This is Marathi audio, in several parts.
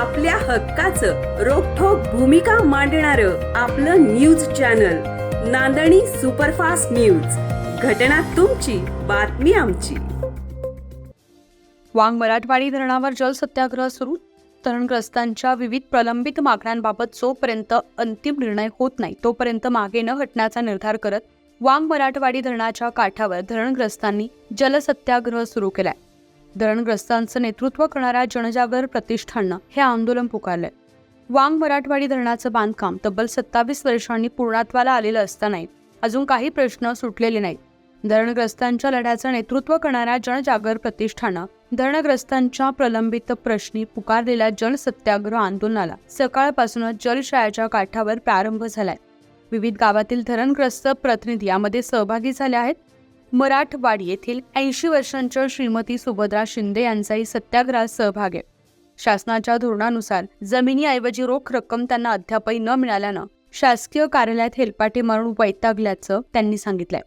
आपल्या हक्काचं रोखठोक भूमिका मांडणारं आपलं न्यूज चॅनल नांदणी सुपरफास्ट न्यूज. घटना तुमची, बातमी आमची. वांग मराठवाडी धरणावर जल सत्याग्रह सुरू. धरणग्रस्तांच्या विविध प्रलंबित मागण्यांबाबत जोपर्यंत अंतिम निर्णय होत नाही तोपर्यंत मागे न हटण्याचा निर्धार करत वांग मराठवाडी धरणाच्या काठावर धरणग्रस्तांनी जलसत्याग्रह सुरू केलाय. धरणग्रस्तांचं नेतृत्व करणाऱ्या जनजागर प्रतिष्ठाननं हे आंदोलन पुकारलंय. वांग मराठवाडी धरणाचं बांधकाम तब्बल 27 वर्षांनी पूर्णत्वाला आलेलं असतानाही अजून काही प्रश्न सुटलेले नाहीत. धरणग्रस्तांच्या लढ्याचं नेतृत्व करणाऱ्या जनजागर प्रतिष्ठानं धरणग्रस्तांच्या प्रलंबित प्रश्नी पुकारलेल्या जलसत्याग्रह आंदोलनाला सकाळपासूनच जलशयाच्या काठावर प्रारंभ झालाय. विविध गावातील धरणग्रस्त प्रतिनिधी यामध्ये सहभागी झाले आहेत. मराठवाडी येथील 80 वर्षांच्या श्रीमती सुभद्रा शिंदे यांचाही सत्याग्रहात सहभाग आहे. शासनाच्या धोरणानुसार जमिनीऐवजी रोख रक्कम त्यांना अद्यापही न मिळाल्यानं शासकीय कार्यालयात हेलपाटे मारून वैतागल्याचं त्यांनी सांगितलंय.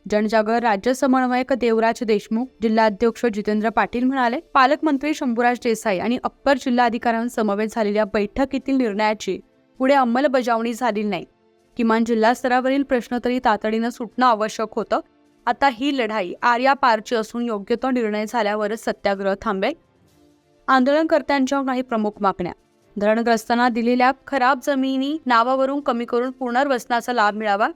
जनजागर राज्य समन्वयक देवराज देशमुख, जिल्हाध्यक्ष जितेंद्र पाटील म्हणाले, पालकमंत्री शंभूराज देसाई आणि अप्पर जिल्हाधिकाऱ्यांसमवेत झालेल्या बैठकीतील निर्णयाची पुढे अंमलबजावणी झालेली नाही. किमान जिल्हा स्तरावरील प्रश्न तरी तातडीनं सुटणं आवश्यक होतं. आता ही लढाई आर्यापारची असून योग्य तो निर्णय झाल्यावरच सत्याग्रह थांबेल. आंदोलनकर्त्यांच्या काही प्रमुख मागण्या: धरणग्रस्तांना दिलेल्या खराब जमिनी नावावरून कमी करून पुनर्वसनाचा लाभ मिळावा.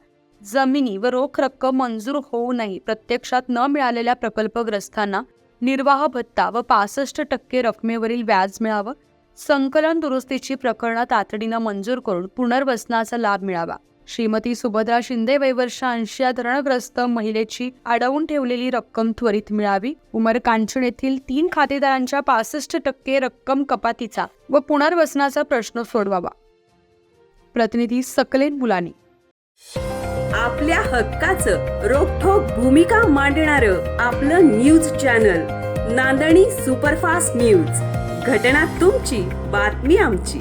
जमिनी व रोख रक्कम मंजूर होऊ नये. प्रत्यक्षात न मिळालेल्या प्रकल्पग्रस्तांना निर्वाह भत्ता व 65% रकमेवरील व्याज मिळावं. संकलन दुरुस्तीची प्रकरणं तातडीनं मंजूर करून पुनर्वसनाचा लाभ मिळावा. श्रीमती सुभद्रा शिंदे वयवर्ष 80 या धरणग्रस्त महिलेची अडवून ठेवलेली रक्कम त्वरित मिळावी. उमरकांचन येथील 3 खातेदारांच्या 65% रक्कम कपातीचा व पुनर्वसनाचा प्रश्न सोडवावा. प्रतिनिधी सकलेन मुलानी. आपल्या हक्काचं रोखठोक भूमिका मांडणारं आपलं न्यूज चॅनल नांदणी सुपरफास्ट न्यूज. घटना तुमची, बातमी आमची.